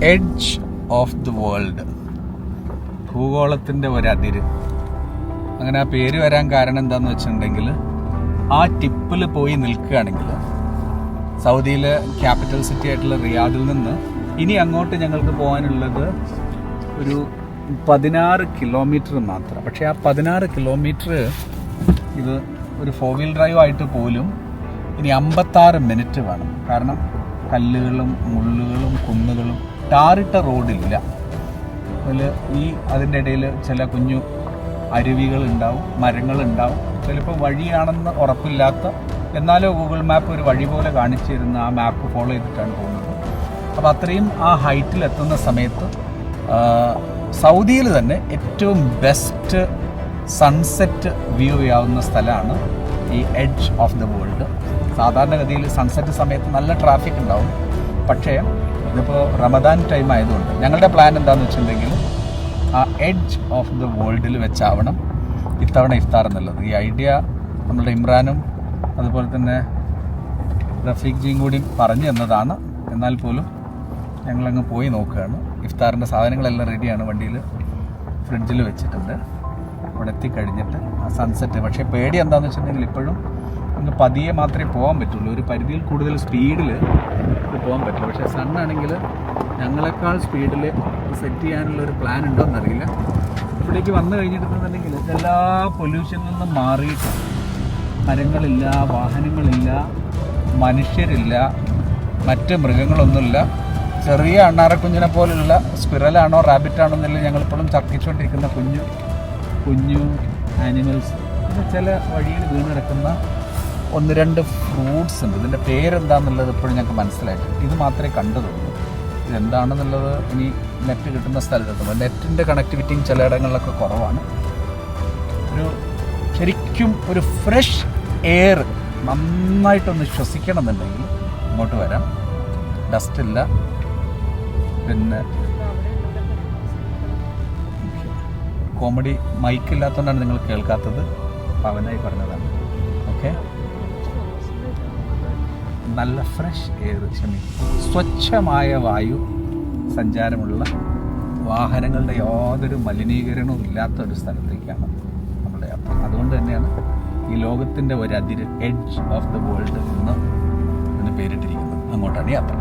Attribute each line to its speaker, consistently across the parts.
Speaker 1: Edge of the world, ഭൂഗോളത്തിൻ്റെ ഒരതിര്. അങ്ങനെ ആ പേര് വരാൻ കാരണം എന്താണെന്ന് വെച്ചിട്ടുണ്ടെങ്കിൽ, ആ ടിപ്പിൽ പോയി നിൽക്കുകയാണെങ്കിൽ സൗദിയിലെ ക്യാപിറ്റൽ സിറ്റി ആയിട്ടുള്ള റിയാദിൽ നിന്ന് ഇനി അങ്ങോട്ട് ഞങ്ങൾക്ക് പോകാനുള്ളത് ഒരു 16 കിലോമീറ്റർ മാത്രം. പക്ഷേ ആ 16 കിലോമീറ്റർ ഇത് ഒരു 4 വീൽ ഡ്രൈവ് ആയിട്ട് പോലും ഇനി 56 മിനിറ്റ് വേണം. കാരണം കല്ലുകളും മുള്ളുകളും കുന്നുകളും, ടാറിട്ട റോഡില്ല. അതിൽ അതിൻ്റെ ഇടയിൽ ചില കുഞ്ഞു അരുവികളുണ്ടാവും, മരങ്ങളുണ്ടാവും. ചിലപ്പോൾ വഴിയാണെന്ന് ഉറപ്പില്ലാത്ത, എന്നാലും ഗൂഗിൾ മാപ്പ് ഒരു വഴി പോലെ കാണിച്ചു തരുന്ന ആ മാപ്പ് ഫോളോ ചെയ്തിട്ടാണ് പോകുന്നത്. അപ്പോൾ അത്രയും ആ ഹൈറ്റിൽ എത്തുന്ന സമയത്ത് സൗദിയിൽ തന്നെ ഏറ്റവും ബെസ്റ്റ് സൺസെറ്റ് വ്യൂ ചെയ്യാവുന്ന സ്ഥലമാണ് ഈ എഡ്ജ് ഓഫ് ദ വേൾഡ്. സാധാരണഗതിയിൽ സൺസെറ്റ് സമയത്ത് നല്ല ട്രാഫിക് ഉണ്ടാവും. പക്ഷേ ഇതിപ്പോൾ റമദാൻ ടൈം ആയതുകൊണ്ട് ഞങ്ങളുടെ പ്ലാൻ എന്താണെന്ന് വെച്ചിട്ടുണ്ടെങ്കിൽ ആ എഡ്ജ് ഓഫ് ദ വേൾഡിൽ വെച്ചാവണം ഇത്തവണ ഇഫ്താർ എന്നുള്ളത്. ഈ ഐഡിയ നമ്മളുടെ ഇമ്രാനും അതുപോലെ തന്നെ റഫീഖ് ജിയും കൂടി പറഞ്ഞു തന്നതാണ്. എന്നാൽ പോലും ഞങ്ങളങ്ങ് പോയി നോക്കുകയാണ്. ഇഫ്താറിൻ്റെ സാധനങ്ങളെല്ലാം റെഡിയാണ്, വണ്ടിയിൽ ഫ്രിഡ്ജിൽ വെച്ചിട്ടുണ്ട്. അവിടെ എത്തിക്കഴിഞ്ഞിട്ട് ആ സൺസെറ്റ്. പക്ഷേ പേടി എന്താണെന്ന് വെച്ചിട്ടുണ്ടെങ്കിൽ ഇപ്പോഴും ഒന്ന് പതിയെ മാത്രമേ പോകാൻ പറ്റുള്ളൂ. ഒരു പരിധിയിൽ കൂടുതൽ സ്പീഡിൽ പോകാൻ പറ്റില്ല. പക്ഷേ സണ്ണാണെങ്കിൽ ഞങ്ങളെക്കാൾ സ്പീഡിൽ സെറ്റ് ചെയ്യാനുള്ളൊരു പ്ലാൻ ഉണ്ടോ എന്നറിയില്ല. ഇവിടേക്ക് വന്നു കഴിഞ്ഞിട്ടുണ്ടെന്നുണ്ടെങ്കിൽ എല്ലാ പൊല്യൂഷനിൽ നിന്നും മാറിയിട്ട് മരങ്ങളില്ല, വാഹനങ്ങളില്ല, മനുഷ്യരില്ല, മറ്റ് മൃഗങ്ങളൊന്നുമില്ല. ചെറിയ അണ്ണാറക്കുഞ്ഞിനെ പോലുള്ള സ്പിറലാണോ റാബിറ്റാണോ എന്നല്ല ഞങ്ങളിപ്പോഴും ചർക്കിച്ചുകൊണ്ടിരിക്കുന്ന കുഞ്ഞു ആനിമൽസ്. പിന്നെ ചില വഴിയിൽ വീണ് കിടക്കുന്ന 1-2 ഫ്രൂട്ട്സ് ഉണ്ട്. ഇതിൻ്റെ പേരെന്താണെന്നുള്ളത് ഇപ്പോഴും ഞങ്ങൾക്ക് മനസ്സിലായിട്ട് ഇത് മാത്രമേ കണ്ടതുള്ളൂ. ഇതെന്താണെന്നുള്ളത് ഇനി നെറ്റ് കിട്ടുന്ന സ്ഥലത്തെത്തുമ്പോൾ. നെറ്റിൻ്റെ കണക്ടിവിറ്റിയും ചിലയിടങ്ങളിലൊക്കെ കുറവാണ്. ശരിക്കും ഒരു ഫ്രഷ് എയർ നന്നായിട്ടൊന്ന് ശ്വസിക്കണം എന്നുണ്ടെങ്കിൽ ഇങ്ങോട്ട് വരാം. ഡസ്റ്റില്ല. പിന്നെ കോമഡി മൈക്കില്ലാത്തതുകൊണ്ടാണ് നിങ്ങൾ കേൾക്കാത്തത്. പവനായി പറഞ്ഞതാണ്. ഓക്കെ, നല്ല ഫ്രഷ് എയർ, സ്വച്ഛമായ വായു സഞ്ചാരമുള്ള, വാഹനങ്ങളുടെ യാതൊരു മലിനീകരണവും ഇല്ലാത്ത ഒരു സ്ഥലത്തേക്കാണ് നമ്മുടെ യാത്ര. അതുകൊണ്ട് തന്നെയാണ് ഈ ലോകത്തിൻ്റെ ഒരതിര്, എഡ്ജ് ഓഫ് ദ വേൾഡ് എന്ന് ഇതിന് പേരിട്ടിരിക്കുന്നത്. അങ്ങോട്ടാണ് യാത്ര.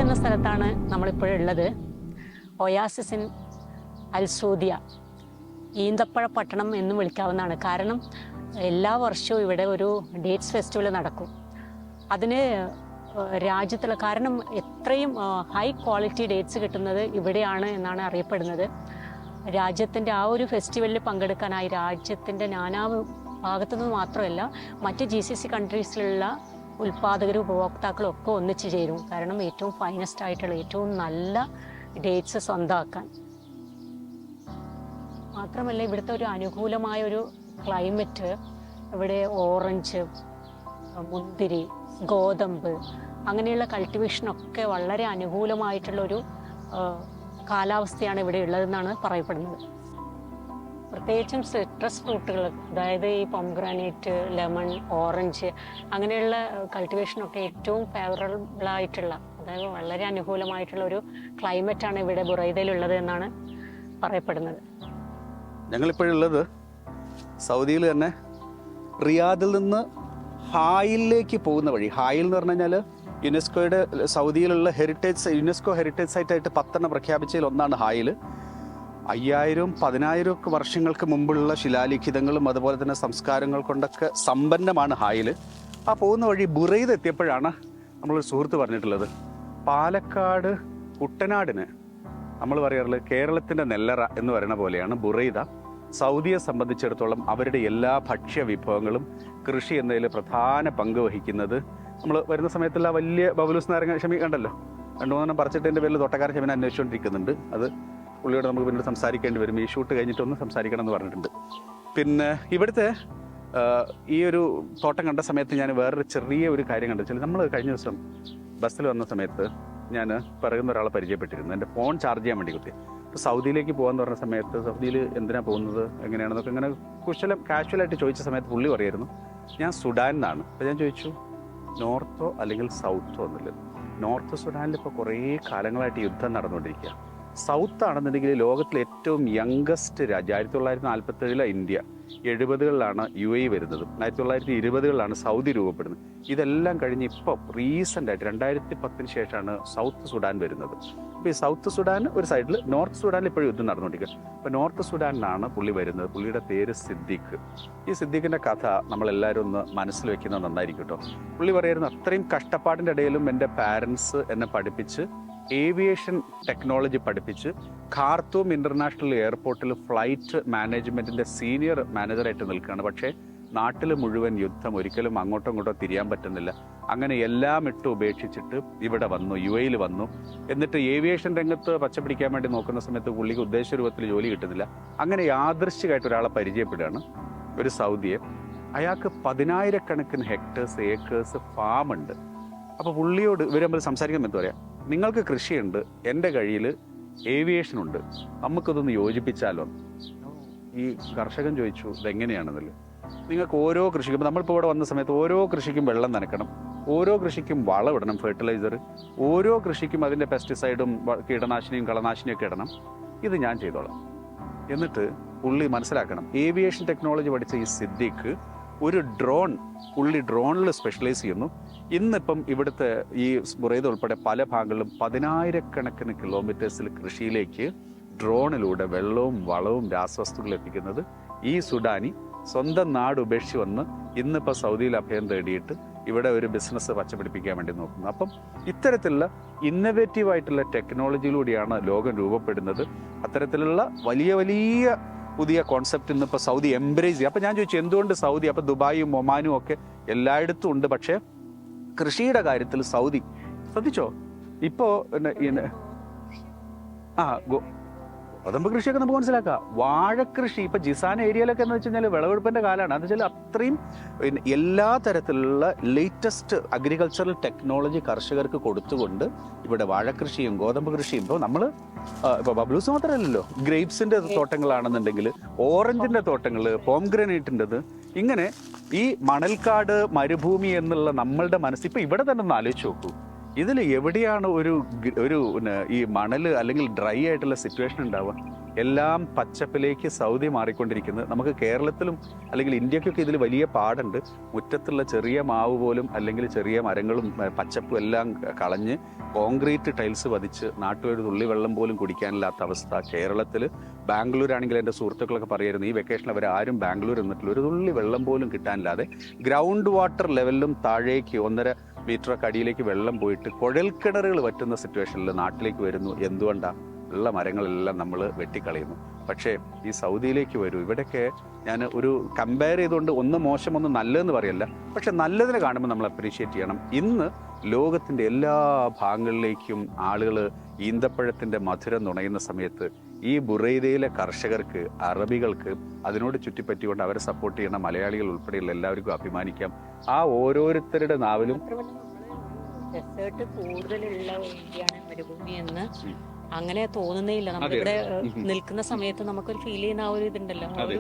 Speaker 2: എന്ന സ്ഥലത്താണ് നമ്മളിപ്പോഴുള്ളത്. ഒയാസിസിൻ അൽസൂദിയ, ഈന്തപ്പഴ പട്ടണം എന്നും വിളിക്കാവുന്നതാണ്. കാരണം എല്ലാ വർഷവും ഇവിടെ ഒരു ഡേറ്റ്സ് ഫെസ്റ്റിവൽ നടക്കും. അതിന് രാജ്യത്തുള്ള, കാരണം എത്രയും ഹൈ ക്വാളിറ്റി ഡേറ്റ്സ് കിട്ടുന്നത് ഇവിടെയാണ് എന്നാണ് അറിയപ്പെടുന്നത്. രാജ്യത്തിൻ്റെ ആ ഒരു ഫെസ്റ്റിവലിൽ പങ്കെടുക്കാനായി രാജ്യത്തിൻ്റെ നാനാ ഭാഗത്തു നിന്ന് മാത്രമല്ല മറ്റ് GCC കൺട്രീസിലുള്ള ഉൽപ്പാദകരും ഉപഭോക്താക്കളും ഒക്കെ ഒന്നിച്ചു ചേരും. കാരണം ഏറ്റവും ഫൈനസ്റ്റ് ആയിട്ടുള്ള ഏറ്റവും നല്ല ഡേറ്റ്സ് സ്വന്തമാക്കാൻ. മാത്രമല്ല ഇവിടുത്തെ ഒരു അനുകൂലമായ ഒരു ക്ലൈമറ്റ്, ഇവിടെ ഓറഞ്ച്, മുന്തിരി, ഗോതമ്പ് അങ്ങനെയുള്ള കൾട്ടിവേഷനൊക്കെ വളരെ അനുകൂലമായിട്ടുള്ളൊരു കാലാവസ്ഥയാണ് ഇവിടെ ഉള്ളതെന്നാണ് പറയപ്പെടുന്നത്. പ്രത്യേകിച്ചും സിട്രസ് ഫ്രൂട്ടുകൾ, അതായത് ഈ പൊംഗ്രാനേറ്റ്, ലെമൺ, ഓറഞ്ച് അങ്ങനെയുള്ള കൾട്ടിവേഷനൊക്കെ ഏറ്റവും ഫേവറബിളായിട്ടുള്ള, അതായത് വളരെ അനുകൂലമായിട്ടുള്ള ഒരു ക്ലൈമറ്റാണ് ഇവിടെ ബുറൈദയിലുള്ളത് എന്നാണ് പറയപ്പെടുന്നത്.
Speaker 1: ഞങ്ങളിപ്പോഴുള്ളത് സൗദിയിൽ തന്നെ റിയാദിൽ നിന്ന് ഹായിലേക്ക് പോകുന്ന വഴി. ഹായിൽ എന്ന് പറഞ്ഞു കഴിഞ്ഞാൽ യുനെസ്കോയുടെ സൗദിയിലുള്ള യുനെസ്കോ ഹെറിറ്റേജ് സൈറ്റായിട്ട് 10 പ്രഖ്യാപിച്ചതിൽ ഒന്നാണ് ഹായിൽ. 5000-10,000 വർഷങ്ങൾക്ക് മുമ്പുള്ള ശിലാലിഖിതങ്ങളും അതുപോലെ തന്നെ സംസ്കാരങ്ങൾ കൊണ്ടൊക്കെ സമ്പന്നമാണ് ഹായിൽ. ആ പോകുന്ന വഴി ബുറൈദ എത്തിയപ്പോഴാണ് നമ്മളൊരു സുഹൃത്ത് പറഞ്ഞിട്ടുള്ളത്, പാലക്കാട് കുട്ടനാടിന് നമ്മൾ പറയാറുള്ളത് കേരളത്തിൻ്റെ നെല്ലറ എന്ന് പറയുന്ന പോലെയാണ് ബുറൈദ. സൗദിയെ സംബന്ധിച്ചിടത്തോളം അവരുടെ എല്ലാ ഭക്ഷ്യ വിഭവങ്ങളും കൃഷി എന്നതിൽ പ്രധാന പങ്ക് വഹിക്കുന്നത്. നമ്മൾ വരുന്ന സമയത്തുള്ള വലിയ ബബലൂസ് നാരങ്ങ ക്ഷമി കണ്ടല്ലോ, 2-3 പറിച്ചിട്ടതിൻ്റെ പേരിൽ തോട്ടക്കാരൻ ക്ഷമനെ അന്വേഷിച്ചുകൊണ്ടിരിക്കുന്നുണ്ട്. അത് പുള്ളിയോട് നമുക്ക് പിന്നീട് സംസാരിക്കേണ്ടി വരും. ഈ ഷൂട്ട് കഴിഞ്ഞിട്ടൊന്ന് സംസാരിക്കണം എന്ന് പറഞ്ഞിട്ടുണ്ട്. പിന്നെ ഇവിടുത്തെ ഈ ഒരു തോട്ടം കണ്ട സമയത്ത് ഞാൻ വേറൊരു ചെറിയ ഒരു കാര്യം കണ്ടെച്ചാൽ, നമ്മൾ കഴിഞ്ഞ ദിവസം ബസ്സിൽ വന്ന സമയത്ത് ഞാൻ പറയുന്ന ഒരാളെ പരിചയപ്പെട്ടിരുന്നു. എൻ്റെ ഫോൺ ചാർജ് ചെയ്യാൻ വേണ്ടി കുത്തി. ഇപ്പോൾ സൗദിയിലേക്ക് പോകാമെന്ന് പറഞ്ഞ സമയത്ത് സൗദിയിൽ എന്തിനാണ് പോകുന്നത് എങ്ങനെയാണെന്നൊക്കെ ഇങ്ങനെ കാഷ്വലായിട്ട് ചോദിച്ച സമയത്ത് പുള്ളി പറയായിരുന്നു ഞാൻ സുഡാനിൽ നിന്നാണ്. അപ്പോൾ ഞാൻ ചോദിച്ചു നോർത്തോ അല്ലെങ്കിൽ സൗത്തോ എന്നുള്ളത്. നോർത്ത് സുഡാനിൽ ഇപ്പോൾ കുറേ കാലങ്ങളായിട്ട് യുദ്ധം നടന്നുകൊണ്ടിരിക്കുക. സൗത്ത് ആണെന്നുണ്ടെങ്കിൽ ലോകത്തിലെ ഏറ്റവും യംഗസ്റ്റ് രാജ്യം. 1947 ഇന്ത്യ, 70കളിലാണ് UAE വരുന്നത്, 1920കളിലാണ് സൗദി രൂപപ്പെടുന്നത്. ഇതെല്ലാം കഴിഞ്ഞ് ഇപ്പോൾ റീസെൻ്റായിട്ട് 2010 ശേഷമാണ് സൗത്ത് സുഡാൻ വരുന്നത്. അപ്പോൾ ഈ സൗത്ത് സുഡാൻ ഒരു സൈഡിൽ, നോർത്ത് സുഡാനിൽ ഇപ്പോഴും യുദ്ധം നടന്നുകൊണ്ടിരിക്കുക. അപ്പോൾ നോർത്ത് സുഡാനിലാണ് പുള്ളി വരുന്നത്. പുള്ളിയുടെ പേര് സിദ്ദീഖ്. ഈ സിദ്ദീഖിൻ്റെ കഥ നമ്മളെല്ലാവരും ഒന്ന് മനസ്സിൽ വെക്കുന്നത് നന്നായിരിക്കും കേട്ടോ. പുള്ളി പറയായിരുന്നു അത്രയും കഷ്ടപ്പാടിൻ്റെ ഇടയിലും എൻ്റെ പാരൻസ് എന്നെ പഠിപ്പിച്ച് ഏവിയേഷൻ ടെക്നോളജി പഠിപ്പിച്ച് ഖാർത്തൂം ഇൻ്റർനാഷണൽ എയർപോർട്ടിൽ ഫ്ലൈറ്റ് മാനേജ്മെൻറ്റിൻ്റെ സീനിയർ മാനേജറായിട്ട് നിൽക്കുകയാണ്. പക്ഷേ നാട്ടിൽ മുഴുവൻ യുദ്ധം, ഒരിക്കലും അങ്ങോട്ടും ഇങ്ങോട്ടോ തിരിയാൻ പറ്റുന്നില്ല. അങ്ങനെ എല്ലാം ഇട്ട് ഉപേക്ഷിച്ചിട്ട് ഇവിടെ വന്നു, UAE വന്നു. എന്നിട്ട് ഏവിയേഷൻ രംഗത്ത് പച്ചപിടിക്കാൻ വേണ്ടി നോക്കുന്ന സമയത്ത് പുള്ളിക്ക് ഉദ്ദേശ രൂപത്തിൽ ജോലി കിട്ടുന്നില്ല. അങ്ങനെ യാദൃശ്ചികമായിട്ട് ഒരാളെ പരിചയപ്പെടുകയാണ്, ഒരു സൗദിയെ. അയാൾക്ക് 10,000-കണക്കിന് ഹെക്ടേഴ്സ്, ഏക്കേഴ്സ് ഫാം ഉണ്ട്. അപ്പോൾ പുള്ളിയോട് ഇവർ തമ്മിൽ സംസാരിക്കാൻ എന്താ പറയാം, നിങ്ങൾക്ക് കൃഷിയുണ്ട്, എൻ്റെ കയ്യിൽ ഏവിയേഷനുണ്ട്, നമുക്കിതൊന്ന് യോജിപ്പിച്ചാലോ. ഈ കർഷകൻ ചോദിച്ചു ഇതെങ്ങനെയാണെന്നല്ലേ. നിങ്ങൾക്ക് ഓരോ കൃഷിക്കും, നമ്മളിപ്പോൾ ഇവിടെ വന്ന സമയത്ത് ഓരോ കൃഷിക്കും വെള്ളം നനയ്ക്കണം, ഓരോ കൃഷിക്കും വളമിടണം, ഫെർട്ടിലൈസർ, ഓരോ കൃഷിക്കും അതിൻ്റെ പെസ്റ്റിസൈഡും കീടനാശിനിയും കളനാശിനിയും ഒക്കെ ഇടണം. ഇത് ഞാൻ ചെയ്തോളാം. എന്നിട്ട് പുള്ളി മനസ്സിലാക്കണം, ഏവിയേഷൻ ടെക്നോളജി പഠിച്ച ഈ സിദ്ദീഖ് ഒരു പുള്ളി ഡ്രോണിൽ സ്പെഷ്യലൈസ് ചെയ്യുന്നു. ഇന്നിപ്പം ഇവിടുത്തെ ഈ ബുറൈദ ഉൾപ്പെടെ പല ഭാഗങ്ങളിലും 10,000-കണക്കിന് കിലോമീറ്റേഴ്സിൽ കൃഷിയിലേക്ക് ഡ്രോണിലൂടെ വെള്ളവും വളവും രാസവസ്തുക്കൾ എത്തിക്കുന്നത് ഈ സുഡാനി സ്വന്തം നാട് ഉപേക്ഷിച്ച് വന്ന് ഇന്നിപ്പോൾ സൗദിയിൽ അഭയം തേടിയിട്ട് ഇവിടെ ഒരു ബിസിനസ് പച്ചപിടിപ്പിക്കാൻ വേണ്ടി നോക്കുന്നു. അപ്പം ഇത്തരത്തിലുള്ള ഇന്നവേറ്റീവായിട്ടുള്ള ടെക്നോളജിയിലൂടെയാണ് ലോകം രൂപപ്പെടുന്നത്. അത്തരത്തിലുള്ള വലിയ വലിയ പുതിയ കോൺസെപ്റ്റ് ഇന്നിപ്പോൾ സൗദി എംബ്രേസ് ചെയ്യുക. അപ്പം ഞാൻ ചോദിച്ചു എന്തുകൊണ്ട് സൗദി? അപ്പം ദുബായും ഒമാനും ഒക്കെ എല്ലായിടത്തും ഉണ്ട്, പക്ഷേ കൃഷിയുടെ കാര്യത്തിൽ സൗദി ശ്രദ്ധിച്ചോ. ഇപ്പോൾ ഗോതമ്പ് കൃഷിയൊക്കെ നമുക്ക് മനസ്സിലാക്കാം. വാഴക്കൃഷി ഇപ്പം ജിസാൻ ഏരിയയിലൊക്കെ എന്ന് വെച്ച് കഴിഞ്ഞാൽ വിളവെടുപ്പിൻ്റെ കാലമാണ്. അത് വെച്ചാൽ അത്രയും എല്ലാ തരത്തിലുള്ള ലേറ്റസ്റ്റ് അഗ്രികൾച്ചറൽ ടെക്നോളജി കർഷകർക്ക് കൊടുത്തുകൊണ്ട് ഇവിടെ വാഴക്കൃഷിയും ഗോതമ്പ് കൃഷിയും ഇപ്പോൾ നമ്മൾ ഇപ്പോൾ ബബ്ലൂസ് മാത്രമല്ലല്ലോ, ഗ്രേപ്സിൻ്റെ തോട്ടങ്ങളാണെന്നുണ്ടെങ്കിൽ ഓറഞ്ചിൻ്റെ തോട്ടങ്ങൾ, പോംഗ്രനേറ്റിൻ്റെത്, ഇങ്ങനെ ഈ മണൽക്കാട് മരുഭൂമി എന്നുള്ള നമ്മളുടെ മനസ്സ് ഇപ്പം ഇവിടെ തന്നെ ഒന്ന് ആലോചിച്ച് നോക്കൂ. ഇതിൽ എവിടെയാണ് ഒരു ഈ മണൽ അല്ലെങ്കിൽ ഡ്രൈ ആയിട്ടുള്ള സിറ്റുവേഷൻ ഉണ്ടാവുക? എല്ലാം പച്ചപ്പിലേക്ക് സൗദി മാറിക്കൊണ്ടിരിക്കുന്നത്. നമുക്ക് കേരളത്തിലും അല്ലെങ്കിൽ ഇന്ത്യക്കൊക്കെ ഇതിൽ വലിയ പാടുണ്ട്. മുറ്റത്തുള്ള ചെറിയ മാവ് പോലും അല്ലെങ്കിൽ ചെറിയ മരങ്ങളും പച്ചപ്പും എല്ലാം കളഞ്ഞ് കോൺക്രീറ്റ് ടൈൽസ് പതിച്ച് നാട്ടിലൊരു തുള്ളി വെള്ളം പോലും കുടിക്കാനില്ലാത്ത അവസ്ഥ. കേരളത്തിൽ ബാംഗ്ലൂരാണെങ്കിൽ എൻ്റെ സുഹൃത്തുക്കളൊക്കെ പറയായിരുന്നു ഈ വെക്കേഷനിൽ അവർ ആരും ബാംഗ്ലൂർ എന്നിട്ടില്ല, ഒരു തുള്ളി വെള്ളം പോലും കിട്ടാനില്ലാതെ ഗ്രൗണ്ട് വാട്ടർ ലെവലിലും താഴേക്ക് 1.5 മീറ്ററൊക്കെ അടിയിലേക്ക് വെള്ളം പോയിട്ട് കുഴൽക്കിണറുകൾ വറ്റുന്ന സിറ്റുവേഷനിൽ നാട്ടിലേക്ക് വരുന്നു. എന്തുകൊണ്ടാണ്? ഉള്ള മരങ്ങളെല്ലാം നമ്മൾ വെട്ടിക്കളയുന്നു. പക്ഷേ ഈ സൗദിയിലേക്ക് വരൂ, ഇവിടെയൊക്കെ ഞാൻ ഒരു കമ്പയർ ചെയ്തുകൊണ്ട് ഒന്ന് മോശം ഒന്ന് നല്ലതെന്ന് പറയല്ല, പക്ഷെ നല്ലതിനെ കാണുമ്പോൾ നമ്മൾ അപ്രീഷിയേറ്റ് ചെയ്യണം. ഇന്ന് ലോകത്തിൻ്റെ എല്ലാ ഭാഗങ്ങളിലേക്കും ആളുകൾ ഈന്തപ്പഴത്തിൻ്റെ മധുരം നുണയുന്ന സമയത്ത് ഈ ബുറൈദയിലെ കർഷകർക്ക്, അറബികൾക്ക്, അതിനോട് ചുറ്റിപ്പറ്റിക്കൊണ്ട് അവരെ സപ്പോർട്ട് ചെയ്യുന്ന മലയാളികൾ ഉൾപ്പെടെയുള്ള എല്ലാവർക്കും അഭിമാനിക്കാം. ആ ഓരോരുത്തരുടെ നാവിലും
Speaker 2: ഡെസേർട്ട് കൂടുതലുള്ള ഏരിയയാണ് മരുഭൂമി എന്ന് അങ്ങനെ തോന്നുന്നേ ഇല്ല. നമ്മളിവിടെ നിൽക്കുന്ന സമയത്ത് നമുക്കൊരു ഫീൽ ചെയ്യുന്ന ആ ഒരു ഇതുണ്ടല്ലോ, ആ ഒരു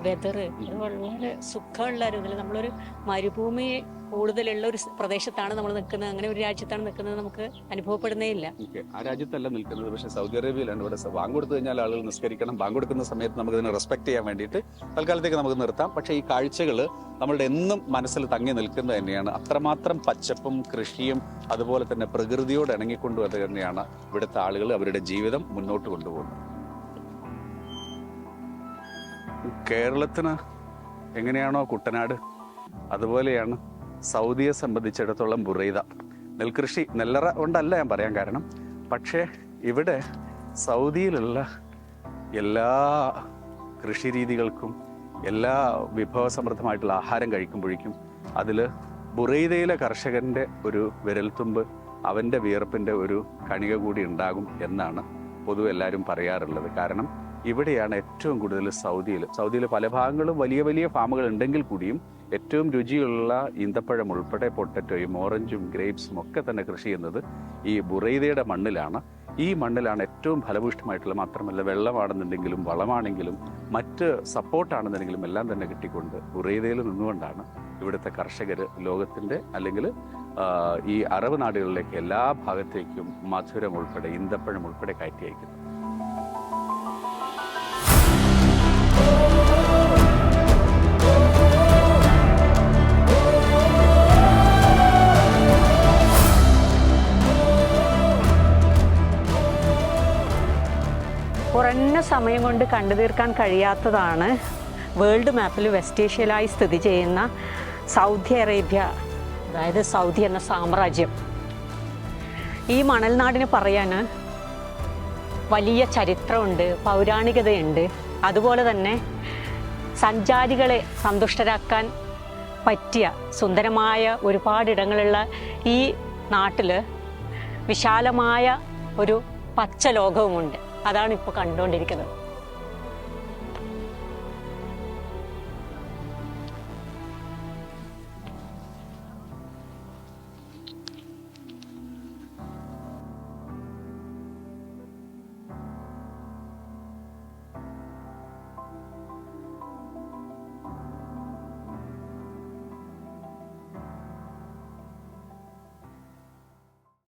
Speaker 2: വെതർ വളരെ സുഖമുള്ള ഒരു ഇതിൽ നമ്മളൊരു മരുഭൂമി കൂടുതലുള്ള ഒരു പ്രദേശത്താണ് നമ്മൾ നിൽക്കുന്നത്, അങ്ങനെ ഒരു രാജ്യത്താണ് നിൽക്കുന്നത് നമുക്ക് അനുഭവപ്പെടുന്നേ ഇല്ല.
Speaker 1: ആ രാജ്യത്തല്ല നിൽക്കുന്നത്, പക്ഷേ സൗദി അറേബ്യയിലാണ്. ഇവിടെ ബാങ്ക് കൊടുത്തു കഴിഞ്ഞാൽ ആളുകൾ നിസ്കരിക്കണം. ബാങ്ക് കൊടുക്കുന്ന സമയത്ത് നമുക്ക് ഇതിനെ റെസ്പെക്ട് ചെയ്യാൻ വേണ്ടിയിട്ട് തൽക്കാലത്തേക്ക് നമുക്ക് നിർത്താം. പക്ഷേ ഈ കാഴ്ചകൾ നമ്മളുടെ എന്നും മനസ്സിൽ തങ്ങി നിൽക്കുന്നത് തന്നെയാണ്. അത്രമാത്രം പച്ചപ്പും കൃഷിയും അതുപോലെ തന്നെ പ്രകൃതിയോട് ഇണങ്ങിക്കൊണ്ടു അത് തന്നെയാണ് ഇവിടുത്തെ ആളുകൾ അവരുടെ ജീവിതം മുന്നോട്ട് കൊണ്ടുപോകുന്നത്. കേരളത്തിന് എങ്ങനെയാണോ കുട്ടനാട്, അതുപോലെയാണ് സൗദിയെ സംബന്ധിച്ചിടത്തോളം ബുറൈദ. നെൽകൃഷി നെല്ലറ കൊണ്ടല്ല ഞാൻ പറയാൻ കാരണം. പക്ഷേ ഇവിടെ സൗദിയിലുള്ള എല്ലാ കൃഷി രീതികൾക്കും എല്ലാ വിഭവസമൃദ്ധമായിട്ടുള്ള ആഹാരം കഴിക്കുമ്പോഴേക്കും അതിൽ ബുറൈദയിലെ കർഷകൻ്റെ ഒരു വിരൽത്തുമ്പ്, അവൻ്റെ വിയർപ്പിൻ്റെ ഒരു കണിക കൂടി ഉണ്ടാകും എന്നാണ് പൊതുവെ എല്ലാവരും പറയാറുള്ളത്. കാരണം ഇവിടെയാണ് ഏറ്റവും കൂടുതൽ സൗദിയിൽ പല ഭാഗങ്ങളും വലിയ വലിയ ഫാമുകൾ ഉണ്ടെങ്കിൽ കൂടിയും ഏറ്റവും രുചിയുള്ള ഈന്തപ്പഴം ഉൾപ്പെടെ പൊട്ടറ്റോയും ഓറഞ്ചും ഗ്രേപ്സും ഒക്കെ തന്നെ കൃഷി ചെയ്യുന്നത് ഈ ബുറൈദയുടെ മണ്ണിലാണ്. ഈ മണ്ണിലാണ് ഏറ്റവും ഫലഭൂഷ്ടമായിട്ടുള്ള, മാത്രമല്ല വെള്ളമാണെന്നുണ്ടെങ്കിലും വളമാണെങ്കിലും മറ്റ് സപ്പോർട്ടാണെന്നുണ്ടെങ്കിലും എല്ലാം തന്നെ കിട്ടിക്കൊണ്ട് ബുറൈദയിൽ നിന്നുകൊണ്ടാണ് ഇവിടുത്തെ കർഷകർ ലോകത്തിൻ്റെ അല്ലെങ്കിൽ ഈ അറബ് നാടുകളിലേക്ക് എല്ലാ ഭാഗത്തേക്കും മധുരം ഉൾപ്പെടെ ഈന്തപ്പഴം ഉൾപ്പെടെ കയറ്റി അയക്കുന്നത്.
Speaker 2: കുറഞ്ഞ സമയം കൊണ്ട് കണ്ടു തീർക്കാൻ കഴിയാത്തതാണ് വേൾഡ് മാപ്പിൽ വെസ്റ്റ് ഏഷ്യയിലായി സ്ഥിതി ചെയ്യുന്ന സൗദി അറേബ്യ, അതായത് സൗദി എന്ന സാമ്രാജ്യം. ഈ മണൽനാടിന് പറയാൻ വലിയ ചരിത്രമുണ്ട്, പൗരാണികതയുണ്ട്. അതുപോലെ തന്നെ സഞ്ചാരികളെ സന്തുഷ്ടരാക്കാൻ പറ്റിയ സുന്ദരമായ ഒരുപാടിടങ്ങളുള്ള ഈ നാട്ടിൽ വിശാലമായ ഒരു പച്ച ലോകവുമുണ്ട്. അതാണ് ഇപ്പോൾ കണ്ടുകൊണ്ടിരിക്കുന്നത്.